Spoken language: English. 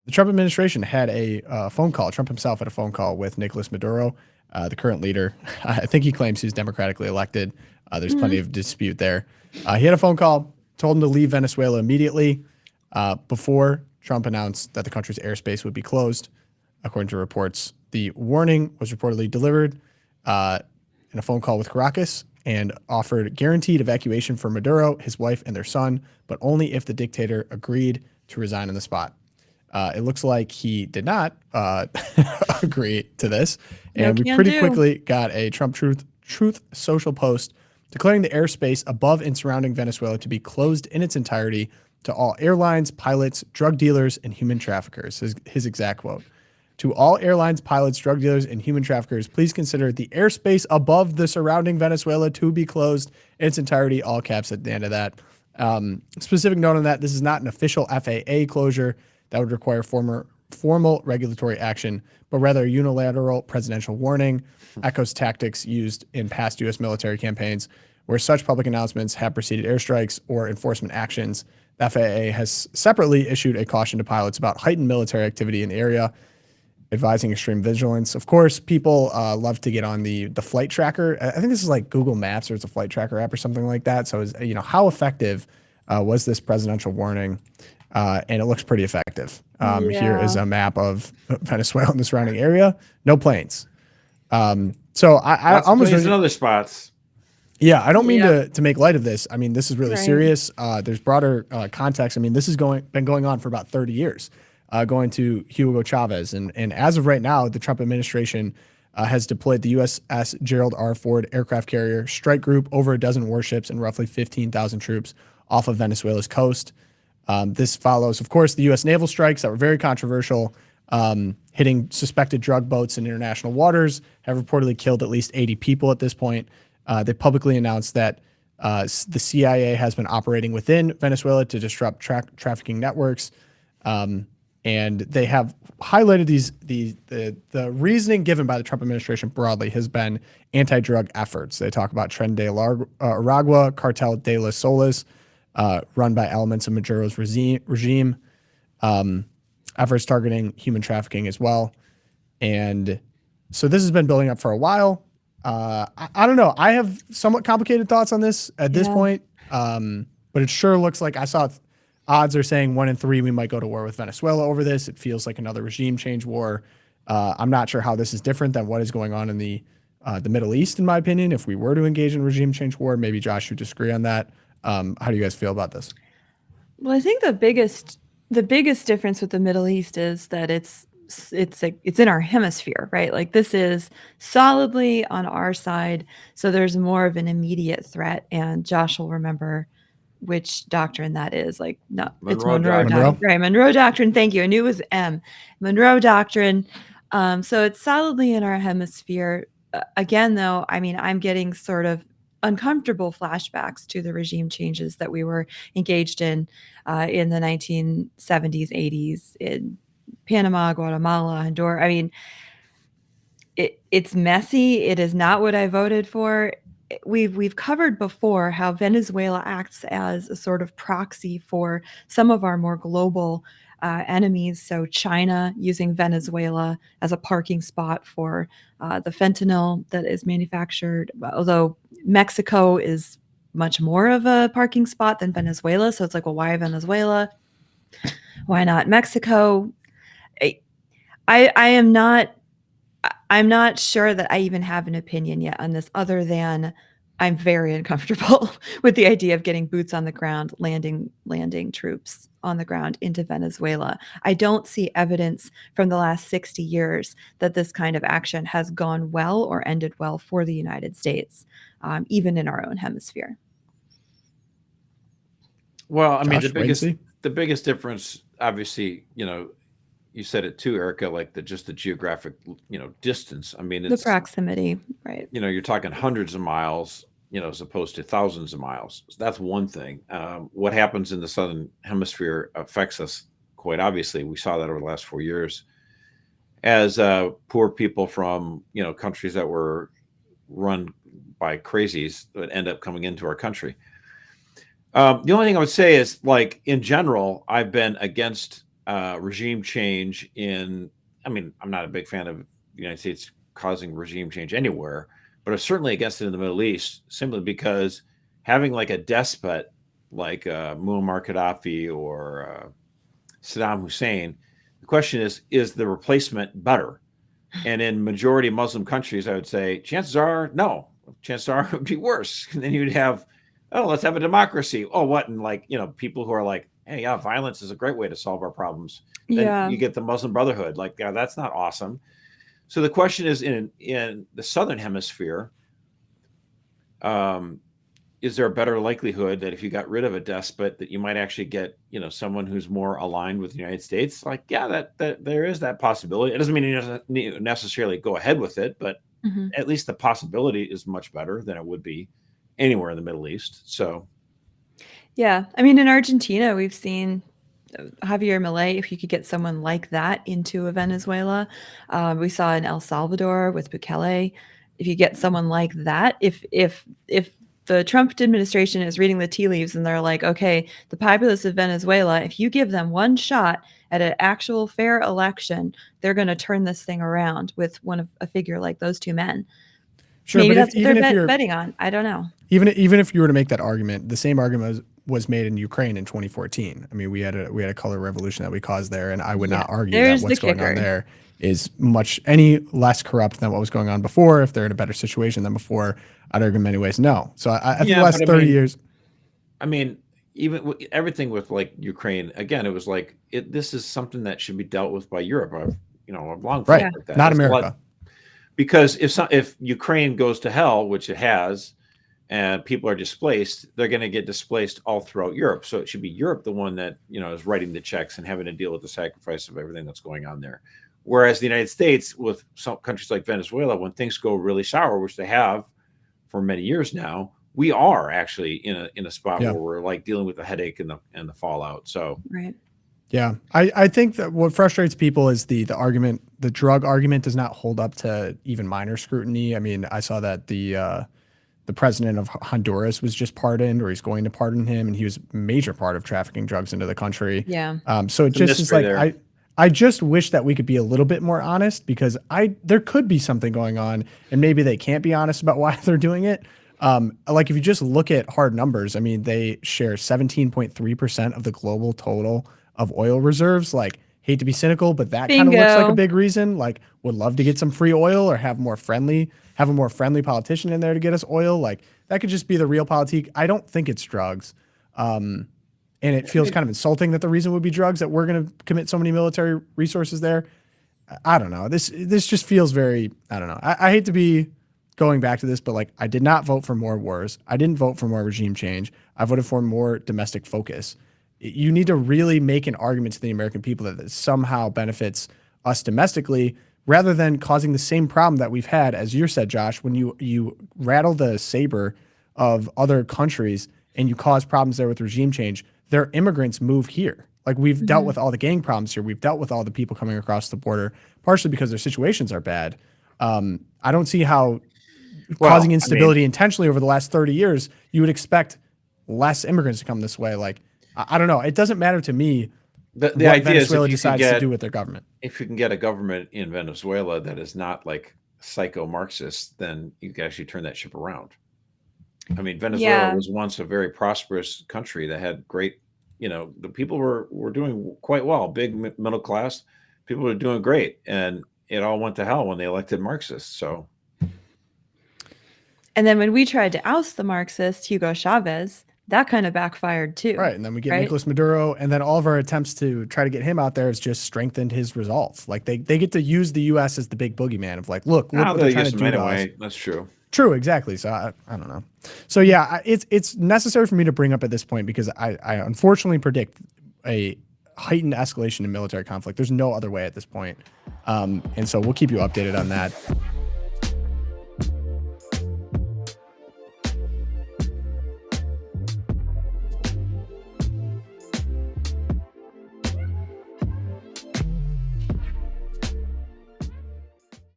the Trump administration had a phone call. Trump himself had a phone call with Nicolas Maduro, the current leader. I think he claims he's democratically elected. There's plenty of dispute there. He had a phone call, told him to leave Venezuela immediately before Trump announced that the country's airspace would be closed. According to reports, the warning was reportedly delivered in a phone call with Caracas and offered guaranteed evacuation for Maduro, his wife, and their son, but only if the dictator agreed to resign on the spot. It looks like he did not agree to this, and we pretty quickly got a Trump Truth Social post declaring the airspace above and surrounding Venezuela to be closed in its entirety to all airlines, pilots, drug dealers, and human traffickers. His exact quote. To all airlines, pilots, drug dealers, and human traffickers, please consider the airspace above the surrounding Venezuela to be closed in its entirety, all caps at the end of that. Specific note on that, this is not an official FAA closure that would require formal regulatory action, but rather a unilateral presidential warning, echoes tactics used in past U.S. military campaigns where such public announcements have preceded airstrikes or enforcement actions. The FAA has separately issued a caution to pilots about heightened military activity in the area, advising extreme vigilance. Of course, people love to get on the flight tracker. I think this is like Google Maps, or it's a flight tracker app or something like that. So, how effective was this presidential warning? And it looks pretty effective. Here is a map of Venezuela and the surrounding area. No planes. So I almost in other spots. Yeah, I don't mean to make light of this. I mean, this is really serious. There's broader context. I mean, this has been going on for about 30 years, going to Hugo Chavez. And as of right now, the Trump administration has deployed the USS Gerald R. Ford aircraft carrier strike group, over a dozen warships, and roughly 15,000 troops off of Venezuela's coast. This follows, of course, the U.S. naval strikes that were very controversial, hitting suspected drug boats in international waters, have reportedly killed at least 80 people at this point. They publicly announced that the CIA has been operating within Venezuela to disrupt trafficking networks. And they have highlighted the reasoning given by the Trump administration broadly has been anti-drug efforts. They talk about Tren de Aragua, Cartel de las Solas, run by elements of Maduro's regime, efforts targeting human trafficking as well. And so this has been building up for a while. I don't know. I have somewhat complicated thoughts on this at this point, but it sure looks like I saw odds are saying 1 in 3 we might go to war with Venezuela over this. It feels like another regime change war. I'm not sure how this is different than what is going on in the Middle East, in my opinion. If we were to engage in regime change war, maybe Josh would disagree on that. How do you guys feel about this? Well, I think the biggest difference with the Middle East is that it's in our hemisphere, right? Like, this is solidly on our side, so there's more of an immediate threat. And Josh will remember which doctrine that is. Like, no, it's Monroe Doctrine, right? Monroe Doctrine. Thank you. I knew it was M. Monroe Doctrine. So it's solidly in our hemisphere. Again, though, I mean, I'm getting sort of uncomfortable flashbacks to the regime changes that we were engaged in the 1970s, 80s in Panama, Guatemala, Honduras. I mean, it's messy. It is not what I voted for. We've covered before how Venezuela acts as a sort of proxy for some of our more global enemies. So China using Venezuela as a parking spot for the fentanyl that is manufactured, although Mexico is much more of a parking spot than Venezuela. So it's like, well, why Venezuela? Why not Mexico? I'm not sure that I even have an opinion yet on this, other than I'm very uncomfortable with the idea of getting boots on the ground, landing troops on the ground into Venezuela. I don't see evidence from the last 60 years that this kind of action has gone well or ended well for the United States, even in our own hemisphere. Well, I mean, the biggest difference, obviously, you said it too, Erica, like the geographic, distance. I mean, it's the proximity, right? You're talking hundreds of miles, as opposed to thousands of miles. So that's one thing. What happens in the Southern Hemisphere affects us quite obviously. We saw that over the last 4 years as poor people from, countries that were run by crazies that end up coming into our country. The only thing I would say is, like, in general, I've been against regime change in, I mean, I'm not a big fan of the United States causing regime change anywhere, but I'm certainly against it in the Middle East, simply because having like a despot like Muammar Gaddafi or Saddam Hussein, the question is the replacement better? And in majority Muslim countries, I would say chances are no. Chances are it would be worse. And then you'd have, oh, let's have a democracy. Oh, what? And like, people who are like, hey, yeah, violence is a great way to solve our problems. Then Yeah. you get the Muslim Brotherhood. Like, yeah, that's not awesome. So the question is, in the Southern Hemisphere, is there a better likelihood that if you got rid of a despot, that you might actually get, someone who's more aligned with the United States? Like, yeah, that there is that possibility. It doesn't mean you necessarily go ahead with it, but Mhm. at least the possibility is much better than it would be anywhere in the Middle East. So, Yeah. I mean, in Argentina, we've seen Javier Milei, if you could get someone like that into a Venezuela. We saw in El Salvador with Bukele. If you get someone like that, if the Trump administration is reading the tea leaves and they're like, okay, the populace of Venezuela, if you give them one shot at an actual fair election, they're going to turn this thing around with a figure like those two men. Sure, Maybe but that's what even if they're you're betting on. I don't know. even if you were to make that argument, the same argument was made in Ukraine in 2014. I mean, we had a color revolution that we caused there, and I would Yeah, not argue there's that the what's going on kicker. there is much any less corrupt than what was going on before. If they're in a better situation than before, I'd argue in many ways no. So I think the yeah, last but 30 years. I mean, even everything with like Ukraine, again, it was like this is something that should be dealt with by Europe. I've long felt Right, like that. not It's a lot, America. because if Ukraine goes to hell, which it has, and people are displaced, they're going to get displaced all throughout Europe. So it should be Europe the one that is writing the checks and having to deal with the sacrifice of everything that's going on there. Whereas the United States, with some countries like Venezuela, when things go really sour, which they have for many years now, we are actually in a spot Yeah. where we're like dealing with the headache and the fallout. So Right. Yeah, I think that what frustrates people is the argument, the drug argument does not hold up to even minor scrutiny. I mean, I saw that the president of Honduras was just pardoned, or he's going to pardon him, and he was a major part of trafficking drugs into the country. Yeah. So it it's a just is mystery like there. I just wish that we could be a little bit more honest, because there could be something going on, and maybe they can't be honest about why they're doing it. Like if you just look at hard numbers, I mean, they share 17.3% of the global total of oil reserves. Like, hate to be cynical, but that kind of looks like a Bingo. big reason. Like, would love to get some free oil, or have a more friendly politician in there to get us oil. Like, that could just be the real politique. I don't think it's drugs. And it feels kind of insulting that the reason would be drugs, that we're going to commit so many military resources there. I don't know. This just feels very, I don't know. I hate to be going back to this, but like, I did not vote for more wars. I didn't vote for more regime change. I voted for more domestic focus. You need to really make an argument to the American people that this somehow benefits us domestically, rather than causing the same problem that we've had, as you said, Josh, when you rattle the saber of other countries and you cause problems there with regime change. Their immigrants move here. Like, we've dealt with all the gang problems here. We've dealt with all the people coming across the border, partially because their situations are bad. I don't see how causing instability intentionally over the last 30 years, you would expect less immigrants to come this way. Like, I don't know. It doesn't matter to me the what idea Venezuela is decides to do with their government. if you can get a government in Venezuela that is not like psycho-Marxist, then you can actually turn that ship around. I mean, Venezuela Yeah. was once a very prosperous country that had great, the people were doing quite well, big middle class. People were doing great. And it all went to hell when they elected Marxists. So, And then when we tried to oust the Marxist Hugo Chavez, that kind of backfired too. Right. And then we get Right? Nicolas Maduro, and then all of our attempts to try to get him out there has just strengthened his results. Like, they get to use the U.S. as the big boogeyman of like, look what they're trying to do to us. anyway. That's true. True, exactly. So I don't know. So yeah, it's necessary for me to bring up at this point, because I unfortunately predict a heightened escalation in military conflict. There's no other way at this point. And so we'll keep you updated on that.